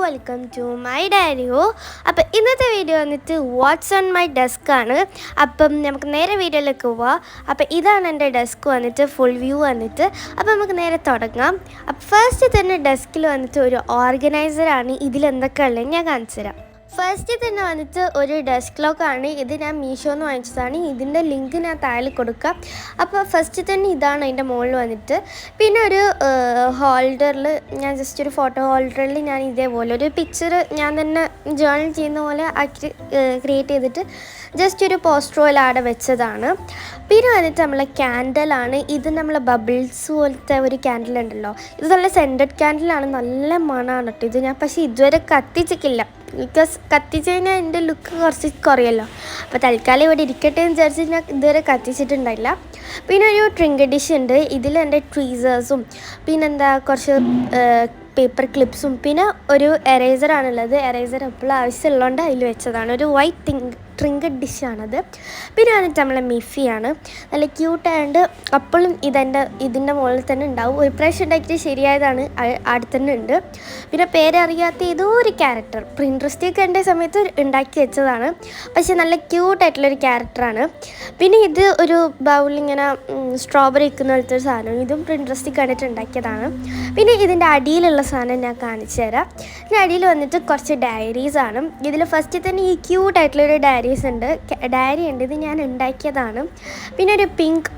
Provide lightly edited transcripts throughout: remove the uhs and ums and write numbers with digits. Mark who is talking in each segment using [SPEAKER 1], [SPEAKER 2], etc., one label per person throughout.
[SPEAKER 1] Welcome to my ഡയറിയോ. അപ്പം ഇന്നത്തെ video വന്നിട്ട് വാട്ട്സ് ഓൺ മൈ ഡെസ്ക് ആണ്. അപ്പം നമുക്ക് നേരെ വീഡിയോയിലേക്ക് പോവാം. അപ്പം ഇതാണ് എൻ്റെ ഡെസ്ക് വന്നിട്ട് ഫുൾ വ്യൂ വന്നിട്ട്. അപ്പം നമുക്ക് നേരെ തുടങ്ങാം. അപ്പം ഫസ്റ്റ് തന്നെ ഡെസ്കിൽ വന്നിട്ട് ഒരു ഓർഗനൈസറാണ്. ഇതിലെന്തൊക്കെ ഉള്ളത് ഞാൻ കാണിച്ചു തരാം. ഫസ്റ്റ് തന്നെ വന്നിട്ട് ഒരു ഡെസ്ക് ക്ലോക്കാണ്. ഇത് ഞാൻ മീഷോന്ന് വാങ്ങിച്ചതാണ്. ഇതിൻ്റെ ലിങ്ക് ഞാൻ താഴെ കൊടുക്കാം. അപ്പോൾ ഫസ്റ്റ് തന്നെ ഇതാണ് അതിൻ്റെ മുകളിൽ വന്നിട്ട്. പിന്നെ ഒരു ഹോൾഡറിൽ ഞാൻ ജസ്റ്റ് ഒരു ഫോട്ടോ ഹോൾഡറിൽ ഞാൻ ഇതേപോലെ ഒരു പിക്ചർ ഞാൻ തന്നെ ജേർണൽ ചെയ്യുന്ന പോലെ ആക്കി ക്രിയേറ്റ് ചെയ്തിട്ട് ജസ്റ്റ് ഒരു പോസ്റ്റർ പോലെ അവിടെ വെച്ചതാണ്. പിന്നെ വന്നിട്ട് നമ്മളെ ക്യാൻഡലാണ്. ഇത് നമ്മളെ ബബിൾസ് പോലത്തെ ഒരു ക്യാൻഡിൽ ഉണ്ടല്ലോ. ഇത് നല്ല സെൻറ്റഡ് ക്യാൻഡിലാണ്. നല്ല മണമാണ് കേട്ടോ ഇത്. ഞാൻ പക്ഷേ ഇതുവരെ കത്തിച്ചിട്ടില്ല. ബിക്കോസ് കത്തിച്ച് കഴിഞ്ഞാൽ എൻ്റെ ലുക്ക് കുറച്ച് കുറയല്ലോ. അപ്പോൾ തൽക്കാലം ഇവിടെ ഇരിക്കട്ടെ എന്ന് വിചാരിച്ച് ഞാൻ ഇതുവരെ കത്തിച്ചിട്ടുണ്ടായില്ല. പിന്നെ ഒരു ട്രിങ്ക് ഡിഷ് ഉണ്ട്. ഇതിൽ എൻ്റെ ട്വീസേഴ്സും പിന്നെന്താ കുറച്ച് പേപ്പർ ക്ലിപ്സും പിന്നെ ഒരു എറേസറാണുള്ളത്. എറേസർ എപ്പോഴും ആവശ്യമുള്ളതുകൊണ്ട് അതിൽ വെച്ചതാണ്. ഒരു വൈറ്റ് ട്രിങ്കഡ് ഡിഷാണത്. പിന്നെ വന്നിട്ട് നമ്മളെ മിഫിയാണ്. നല്ല ക്യൂട്ടായതുകൊണ്ട് അപ്പോഴും ഇതിൻ്റെ മുകളിൽ തന്നെ ഉണ്ടാവും. ഒരു പ്രാവശ്യം ഉണ്ടാക്കിയിട്ട് ശരിയായതാണ്. അടുത്ത് തന്നെ ഉണ്ട്. പിന്നെ പേരറിയാത്ത ഏതോ ഒരു ക്യാരക്ടർ പ്രിൻട്രസ്റ്റിൽ കണ്ട സമയത്ത് ഉണ്ടാക്കി വെച്ചതാണ്. പക്ഷേ നല്ല ക്യൂട്ടായിട്ടുള്ളൊരു ക്യാരക്ടറാണ്. പിന്നെ ഇത് ഒരു ബൗളിങ്ങനെ സ്ട്രോബെറി വയ്ക്കുന്ന പോലത്തെ ഒരു സാധനം. ഇതും പ്രിൻട്രസ്റ്റിൽ കണ്ടിട്ട് ഉണ്ടാക്കിയതാണ്. പിന്നെ ഇതിൻ്റെ അടിയിലുള്ള സാധനം ഞാൻ കാണിച്ചു തരാം. ഇതിൻ്റെ അടിയിൽ വന്നിട്ട് കുറച്ച് ഡയറീസാണ്. ഇതിൽ ഫസ്റ്റ് തന്നെ ഈ ക്യൂട്ടായിട്ടുള്ളൊരു ഡയറി ഉണ്ട്. ഇത് ഞാൻ ഉണ്ടാക്കിയതാണ്. പിന്നെ ഒരു പിങ്ക്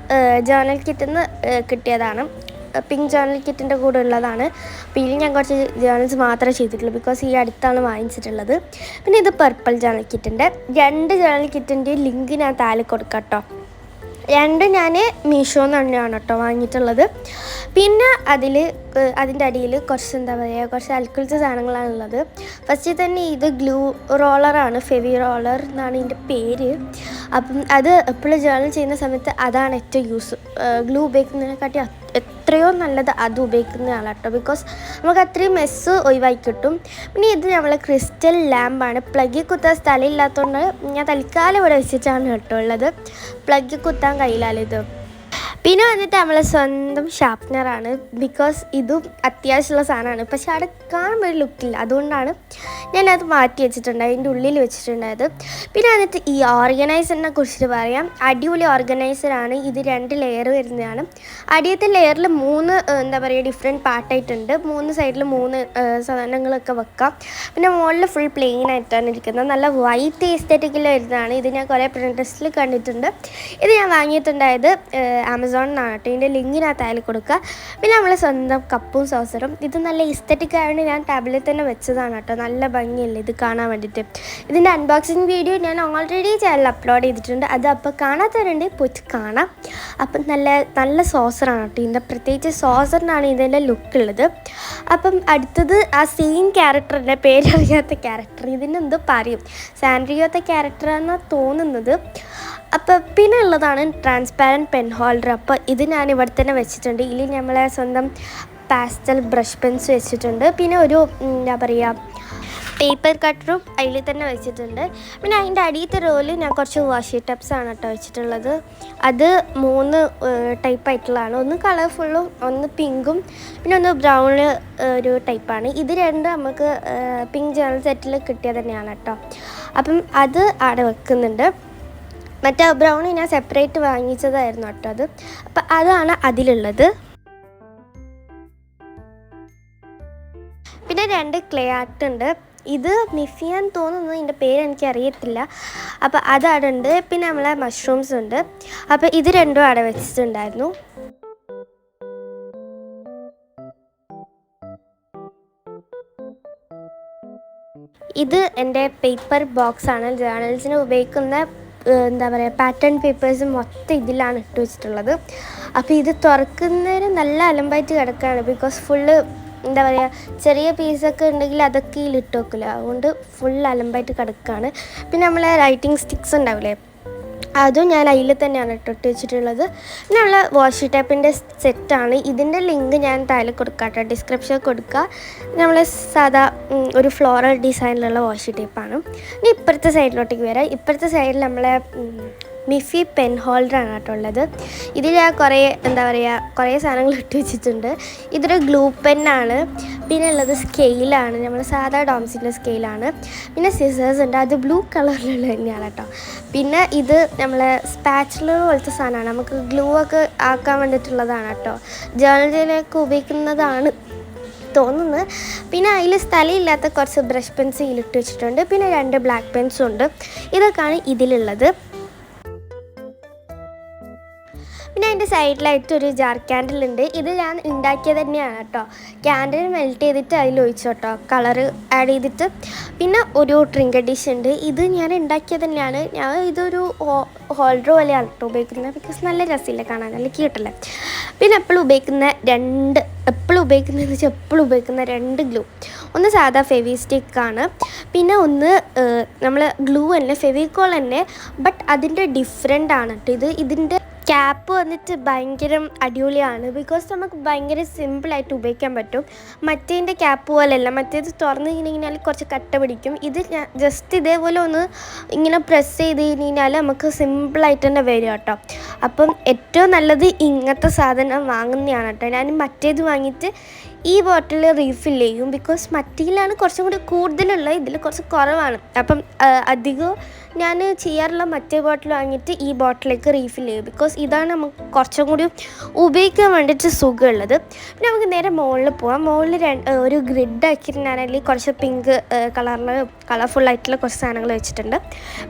[SPEAKER 1] ജേർണൽ കിറ്റിൽ നിന്ന് കിട്ടിയതാണ്. പിങ്ക് ജേർണൽ കിറ്റിൻ്റെ കൂടെ ഉള്ളതാണ്. അപ്പോൾ ഇതിൽ ഞാൻ കുറച്ച് ജേർണൽസ് മാത്രമേ ചെയ്തിട്ടുള്ളൂ. ബിക്കോസ് ഈ അടുത്താണ് വാങ്ങിച്ചിട്ടുള്ളത്. പിന്നെ ഇത് പർപ്പിൾ ജേർണൽ കിറ്റിൻ്റെ 2 ജേർണൽ കിറ്റിൻ്റെ ലിങ്ക് ഞാൻ താഴെ കൊടുക്കാം കേട്ടോ. 2 ഞാൻ മീഷോന്ന് തന്നെയാണ് കേട്ടോ വാങ്ങിയിട്ടുള്ളത്. പിന്നെ അതിൻ്റെ അടിയിൽ കുറച്ച് എന്താ പറയുക കുറച്ച് അൽക്കുലത്തെ സാധനങ്ങളാണുള്ളത്. ഫസ്റ്റ് തന്നെ ഇത് ഗ്ലൂ റോളറാണ്. ഫെവി റോളർ എന്നാണ് ഇതിൻ്റെ പേര്. അപ്പം അത് എപ്പോഴും ജേർണൽ ചെയ്യുന്ന സമയത്ത് അതാണ് ഏറ്റവും യൂസ്. ഗ്ലൂ ഉപയോഗിക്കുന്നതിനെക്കാട്ടി എത്രയോ നല്ലത് അത് ഉപയോഗിക്കുന്നതാണ് കേട്ടോ. ബിക്കോസ് നമുക്ക് അത്രയും മെസ്സ് ഒഴിവാക്കി കിട്ടും. പിന്നെ ഇത് നമ്മളെ ക്രിസ്റ്റൽ ലാമ്പാണ്. പ്ലഗിൽ കുത്താൻ സ്ഥലം ഇല്ലാത്തതുകൊണ്ട് ഞാൻ തൽക്കാലം ഇവിടെ വെച്ചിട്ടാണ് കേട്ടോ ഉള്ളത്. പ്ലഗിൽ കുത്താൻ കഴിയില്ലല്ലോ ഇത്. പിന്നെ വന്നിട്ട് നമ്മളെ സ്വന്തം ഷാർപ്നറാണ്. ബിക്കോസ് ഇതും അത്യാവശ്യമുള്ള സാധനമാണ്. പക്ഷെ അവിടെ കാണുമ്പോൾ ഒരു ലുക്കില്ല. അതുകൊണ്ടാണ് ഞാനത് മാറ്റി വെച്ചിട്ടുണ്ട്. അതിൻ്റെ ഉള്ളിൽ വെച്ചിട്ടുണ്ടായത്. പിന്നെ വന്നിട്ട് ഈ ഓർഗനൈസറിനെ കുറിച്ചിട്ട് പറയാം. അടിപൊളി ഓർഗനൈസറാണ്. ഇത് 2 ലെയർ വരുന്നതാണ്. അടിയത്തെ ലെയറിൽ 3 എന്താ പറയുക ഡിഫറെൻറ്റ് പാർട്ടായിട്ടുണ്ട്. 3 സൈഡിൽ 3 സാധനങ്ങളൊക്കെ വെക്കാം. പിന്നെ മുകളിൽ ഫുൾ പ്ലെയിൻ ആയിട്ടാണ് ഇരിക്കുന്നത്. നല്ല വൈറ്റ് എസ്തെറ്റിക്കിൽ വരുന്നതാണ്. ഇത് ഞാൻ കുറേ പ്രിൻട്രസ്റ്റിൽ കണ്ടിട്ടുണ്ട്. ഇത് ഞാൻ വാങ്ങിയിട്ടുണ്ടായത് ആമസോണിനാണ് കേട്ടോ. ഇതിൻ്റെ ലിങ്ക് ഞാൻ താഴെ കൊടുക്കുക. പിന്നെ നമ്മളെ സ്വന്തം കപ്പും സോസറും. ഇത് നല്ല എസ്തെറ്റിക് ആയതുകൊണ്ട് ഞാൻ ടാബ്ലറ്റ് തന്നെ വെച്ചതാണ് കേട്ടോ. നല്ല ഭംഗിയല്ലേ ഇത് കാണാൻ വേണ്ടിയിട്ട്. ഇതിൻ്റെ അൺബോക്സിങ് വീഡിയോ ഞാൻ ഓൾറെഡി ചാനൽ അപ്ലോഡ് ചെയ്തിട്ടുണ്ട്. അത് അപ്പോൾ കാണാത്തവരുണ്ട് പോയിട്ട് കാണാം. അപ്പം നല്ല സോസറാണ് കേട്ടോ. ഇതിൻ്റെ പ്രത്യേകിച്ച് സോസറിനാണ് ഇതിൻ്റെ ലുക്കുള്ളത്. അപ്പം അടുത്തത് ആ സെയിം ക്യാരക്ടറിൻ്റെ പേരറിയാത്ത ക്യാരക്ടർ. ഇതിനെന്തോ പറയും സാൻഡ്രിയോത്തെ ക്യാരക്ടറാണെന്നാണ് തോന്നുന്നത്. അപ്പോൾ പിന്നെ ഉള്ളതാണ് ട്രാൻസ്പാരൻറ്റ് പെൻ ഹോൾഡർ. അപ്പോൾ ഇത് ഞാൻ ഇവിടെ തന്നെ വെച്ചിട്ടുണ്ട്. ഇതിൽ നമ്മളെ സ്വന്തം പാസ്റ്റൽ ബ്രഷ് പെൻസ് വെച്ചിട്ടുണ്ട്. പിന്നെ ഒരു എന്താ പറയുക പേപ്പർ കട്ടറും അതിൽ തന്നെ വെച്ചിട്ടുണ്ട്. പിന്നെ അതിൻ്റെ അടിയത്തെ റോല് ഞാൻ കുറച്ച് വാഷി ടബ്സാണ് കേട്ടോ വെച്ചിട്ടുള്ളത്. അത് 3 ടൈപ്പായിട്ടുള്ളതാണ്. ഒന്ന് കളർഫുള്ളും ഒന്ന് പിങ്കും പിന്നെ ഒന്ന് ബ്രൗണ് ഒരു ടൈപ്പാണ്. ഇത് 2 നമുക്ക് പിങ്ക് ജേർണൽ സെറ്റിൽ കിട്ടിയത് തന്നെയാണ് കേട്ടോ. അപ്പം അത് അവിടെ വെക്കുന്നുണ്ട്. മറ്റേ ബ്രൗൺ ഞാൻ സെപ്പറേറ്റ് വാങ്ങിച്ചതായിരുന്നു കേട്ടോ അത്. അപ്പം അതാണ് അതിലുള്ളത്. പിന്നെ 2 ക്ലേ ആർട്ട് ഉണ്ട്. ഇത് മിഫിയാൻ തോന്നുന്നു. ഇതിൻ്റെ പേര് എനിക്കറിയത്തില്ല. അപ്പോൾ അതവിടെ ഉണ്ട്. പിന്നെ നമ്മളെ മഷ്റൂംസ് ഉണ്ട്. അപ്പോൾ ഇത് 2 അവിടെ വെച്ചിട്ടുണ്ടായിരുന്നു. ഇത് എൻ്റെ പേപ്പർ ബോക്സാണ്. ജേർണൽസിന് ഉപയോഗിക്കുന്ന എന്താ പറയുക പാറ്റേൺ പേപ്പേഴ്സ് മൊത്തം ഇതിലാണ് ഇട്ട് വെച്ചിട്ടുള്ളത്. അപ്പോൾ ഇത് തുറക്കുന്നതിന് നല്ല അലമ്പായിട്ട് കിടക്കുകയാണ്. ബിക്കോസ് ഫുള്ള് എന്താ പറയുക ചെറിയ പീസൊക്കെ ഉണ്ടെങ്കിൽ അതൊക്കെ ഇതിലിട്ട് വെക്കില്ല. അതുകൊണ്ട് ഫുൾ അലമ്പായിട്ട് കിടക്കുകയാണ്. പിന്നെ നമ്മളെ റൈറ്റിംഗ് സ്റ്റിക്സ് ഉണ്ടാവില്ലേ അതും ഞാൻ അതിൽ തന്നെയാണ് ഇട്ടിട്ട് വെച്ചിട്ടുള്ളത്. പിന്നെയുള്ള വാഷി ടേപ്പിൻ്റെ സെറ്റാണ്. ഇതിൻ്റെ ലിങ്ക് ഞാൻ താഴെ കൊടുക്കാം കേട്ടോ, ഡിസ്ക്രിപ്ഷനിൽ കൊടുക്കുക. നമ്മൾ സാധാ ഒരു ഫ്ലോറൽ ഡിസൈനിലുള്ള വാഷി ടേപ്പാണ്. ഇനി ഇപ്പുറത്തെ സൈഡിലോട്ടേക്ക് വരാം. ഇപ്പുറത്തെ സൈഡിൽ നമ്മളെ മിഫി പെൻ ഹോൾഡറാണ് കേട്ടോ ഉള്ളത്. ഇതിൽ ഞാൻ കുറേ സാധനങ്ങൾ ഇട്ട് വെച്ചിട്ടുണ്ട്. ഇതൊരു ഗ്ലൂ പെന്നാണ്. പിന്നെ ഉള്ളത് സ്കെയിലാണ്, നമ്മൾ സാധാ ഡോംസിൻ്റെ സ്കെയിലാണ്. പിന്നെ സിസേഴ്സ് ഉണ്ട്, അത് ബ്ലൂ കളറിലുള്ള തന്നെയാണ് കേട്ടോ. പിന്നെ ഇത് നമ്മളെ സ്പാച്ചുലർ പോലത്തെ സാധനമാണ്, നമുക്ക് ഗ്ലൂ ഒക്കെ ആക്കാൻ വേണ്ടിയിട്ടുള്ളതാണ് കേട്ടോ. ജേർണലിലേക്ക് ഉപയോഗിക്കുന്നതാണ് തോന്നുന്നത്. പിന്നെ അതിൽ സ്ഥലമില്ലാത്ത കുറച്ച് ബ്രഷ് പെൻസ് ഇതിലിട്ട് വെച്ചിട്ടുണ്ട്. പിന്നെ 2 ബ്ലാക്ക് പെൻസും ഉണ്ട്. ഇതൊക്കെയാണ് ഇതിലുള്ളത്. പിന്നെ അതിൻ്റെ സൈഡിലായിട്ട് ഒരു ജാർ ക്യാൻഡിലുണ്ട്. ഇത് ഞാൻ ഉണ്ടാക്കിയത് തന്നെയാണ് കേട്ടോ. ക്യാൻഡിൽ മെൽറ്റ് ചെയ്തിട്ട് അതിൽ ഒഴിച്ചു കേട്ടോ, കളറ് ആഡ് ചെയ്തിട്ട്. പിന്നെ ഒരു ട്രിങ്കർ ഡിഷ് ഉണ്ട്, ഇത് ഞാൻ ഉണ്ടാക്കിയത് തന്നെയാണ്. ഞാൻ ഇതൊരു ഹോൾഡർ പോലെയാണ് കേട്ടോ ഉപയോഗിക്കുന്നത്, ബിക്കോസ് നല്ല രസമില്ല കാണാൻ, നല്ല ക്യൂട്ടല്ലേ. പിന്നെ എപ്പോഴും ഉപയോഗിക്കുന്ന 2 ഗ്ലൂ. ഒന്ന് സാധാ ഫെവിസ്റ്റിക്കാണ്, പിന്നെ ഒന്ന് നമ്മൾ ഗ്ലൂ തന്നെ, ഫെവിക്കോൾ തന്നെ, ബട്ട് അതിൻ്റെ ഡിഫറെൻ്റ് ആണ് കേട്ടോ. ഇതിൻ്റെ ക്യാപ്പ് വന്നിട്ട് ഭയങ്കര അടിപൊളിയാണ്, ബിക്കോസ് നമുക്ക് ഭയങ്കര സിമ്പിളായിട്ട് ഉപയോഗിക്കാൻ പറ്റും. മറ്റേതിൻ്റെ ക്യാപ്പ് പോലെയല്ല, മറ്റേത് തുറന്ന് കഴിഞ്ഞാൽ കുറച്ച് കട്ട പിടിക്കും. ഇത് ജസ്റ്റ് ഇതേപോലെ ഒന്ന് ഇങ്ങനെ പ്രസ് ചെയ്ത് കഴിഞ്ഞാൽ നമുക്ക് സിമ്പിളായിട്ട് തന്നെ വരും കേട്ടോ. അപ്പം ഏറ്റവും നല്ലത് ഇങ്ങനത്തെ സാധനം വാങ്ങുന്നതാണ് കേട്ടോ. ഞാൻ മറ്റേത് വാങ്ങിയിട്ട് ഈ ബോട്ടിൽ റീഫിൽ ചെയ്യും, ബിക്കോസ് മറ്റേതിലാണ് കുറച്ചും കൂടി കൂടുതലുള്ളത്, ഇതിൽ കുറച്ച് കുറവാണ്. അപ്പം അധികം ഞാൻ ചെയ്യാറുള്ള മറ്റേ ബോട്ടിൽ വാങ്ങിയിട്ട് ഈ ബോട്ടിലേക്ക് റീഫിൽ ചെയ്യും, ബിക്കോസ് ഇതാണ് നമുക്ക് കുറച്ചും കൂടി ഉപയോഗിക്കാൻ വേണ്ടിയിട്ട് സുഖമുള്ളത്. പിന്നെ നമുക്ക് നേരെ മുകളിൽ പോകാം. മുകളിൽ ഒരു ഗ്രിഡ് ആക്കിയിട്ടുണ്ടെങ്കിൽ കുറച്ച് പിങ്ക് കളർഫുള്ളായിട്ടുള്ള കുറച്ച് സാധനങ്ങൾ വെച്ചിട്ടുണ്ട്.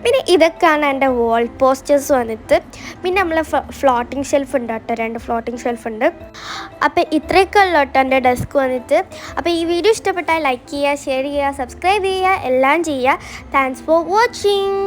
[SPEAKER 1] പിന്നെ ഇതൊക്കെയാണ് എൻ്റെ വാൾ പോസ്റ്റേഴ്സ് വന്നിട്ട്. പിന്നെ നമ്മളെ ഫ്ലോട്ടിംഗ് ഷെൽഫ് ഉണ്ട് കേട്ടോ, 2 ഫ്ലോട്ടിംഗ് ഷെൽഫ് ഉണ്ട്. അപ്പോൾ ഇത്രയൊക്കെ ഉള്ളൂ കേട്ടോ എൻ്റെ ഡെസ്ക് വന്നിട്ട്. അപ്പോൾ ഈ വീഡിയോ ഇഷ്ടപ്പെട്ടാൽ ലൈക്ക് ചെയ്യുക, ഷെയർ ചെയ്യുക, സബ്സ്ക്രൈബ് ചെയ്യുക, എല്ലാം ചെയ്യുക. Thanks for watching.